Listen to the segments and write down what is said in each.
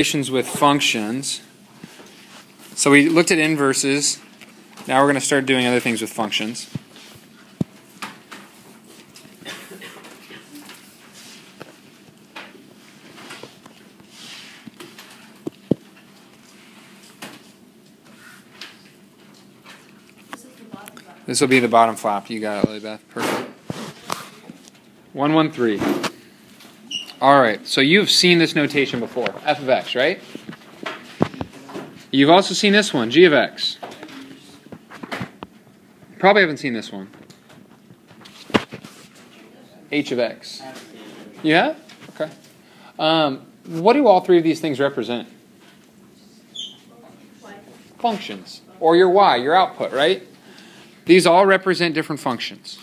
With functions. So we looked at inverses. Now we're going to start doing other things with functions. This will be the bottom flap. You got it, Lily Beth. Perfect. 113. All right, so you've seen this notation before, f of x, right? You've also seen this one, g of x. Probably haven't seen this one. H of x. Yeah? Okay. What do all three of these things represent? Functions. Or your y, your output, right? These all represent different functions.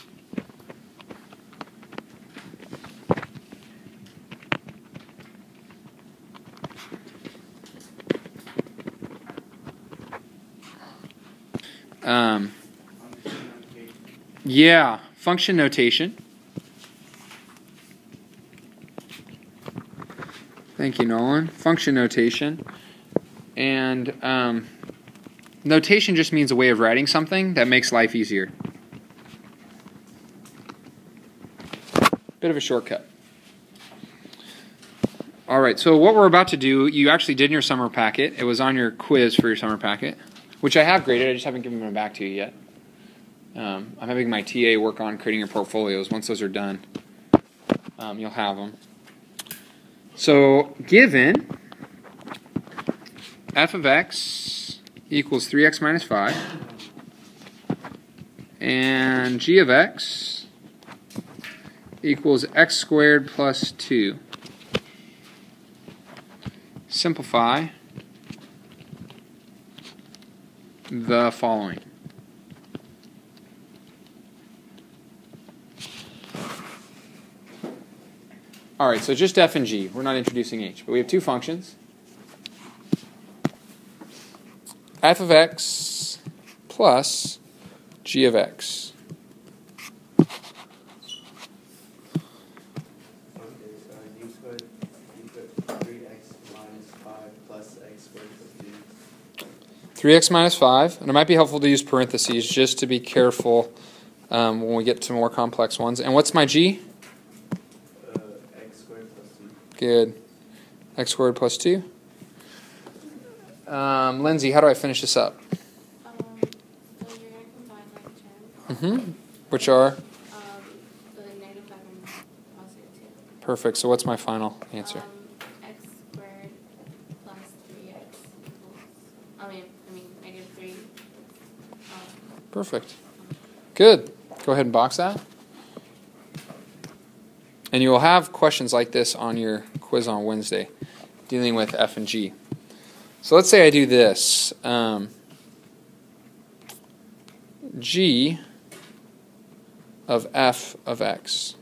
Yeah, function notation. Thank you, Nolan. Function notation. And notation just means a way of writing something that makes life easier. Bit of a shortcut. All right, so what we're about to do, you actually did in your summer packet. It was on your quiz for your summer packet, which I have graded. I just haven't given them back to you yet. I'm having my TA work on creating your portfolios. Once those are done, you'll have them. So, given f of x equals 3x minus 5, and g of x equals x squared plus 2. Simplify the following. All right, so just f and g. We're not introducing h, but we have two functions. F of x plus g of x. U squared equals 3x minus 5 plus x squared plus 2. 3x minus 5. And it might be helpful to use parentheses just to be careful when we get to more complex ones. And what's my g? X squared plus 2. Good. X squared plus 2. Lindsay, how do I finish this up? So you're going to combine like terms. Which are? The negative 5 and positive 2. Perfect. So what's my final answer? X squared plus 3x equals, I mean negative 3. Perfect. Good. Go ahead and box that. And you will have questions like this on your quiz on Wednesday, dealing with f and g. So let's say I do this. G of f of x.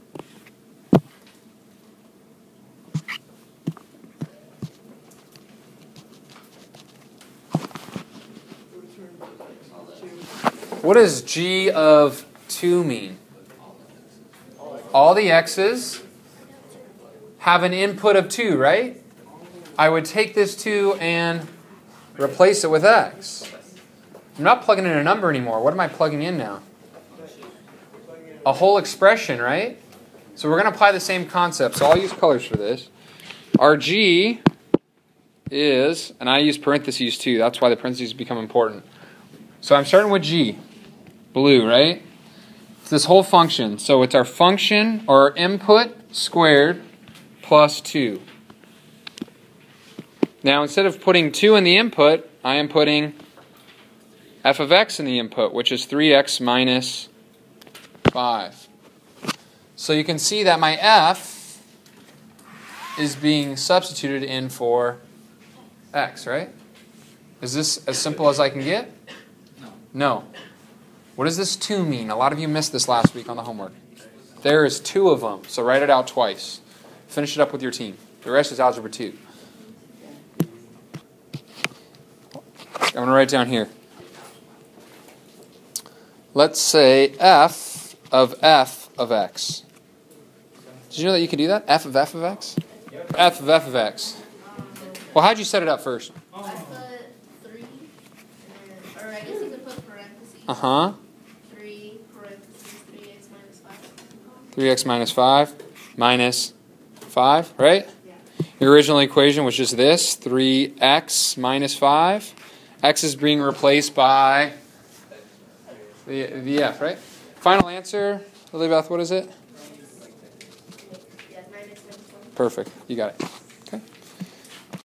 What does g of 2 mean? All the x's have an input of 2, right? I would take this 2 and replace it with x. I'm not plugging in a number anymore. What am I plugging in now? A whole expression, right? So we're going to apply the same concept. So I'll use colors for this. Our g is, and I use parentheses too. That's why the parentheses become important. So I'm starting with g. Blue, right? It's this whole function. So it's our function, or our input, squared, plus 2. Now, instead of putting 2 in the input, I am putting f of x in the input, which is 3x minus 5. So you can see that my f is being substituted in for x, right? Is this as simple as I can get? No. What does this 2 mean? A lot of you missed this last week on the homework. There is 2 of them, so write it out twice. Finish it up with your team. The rest is Algebra 2. I'm going to write down here. Let's say f of x. Did you know that you can do that? F of x? F of x. Well, how'd you set it up first? I put 3, and then, or I guess you could put parentheses. 3 parentheses 3x minus 5. 3x minus 5 minus 5, right? Yeah. Your original equation was just this, 3x minus 5. X is being replaced by the f, right? Final answer, Elizabeth, what is it? Yeah, minus 1. Perfect. You got it.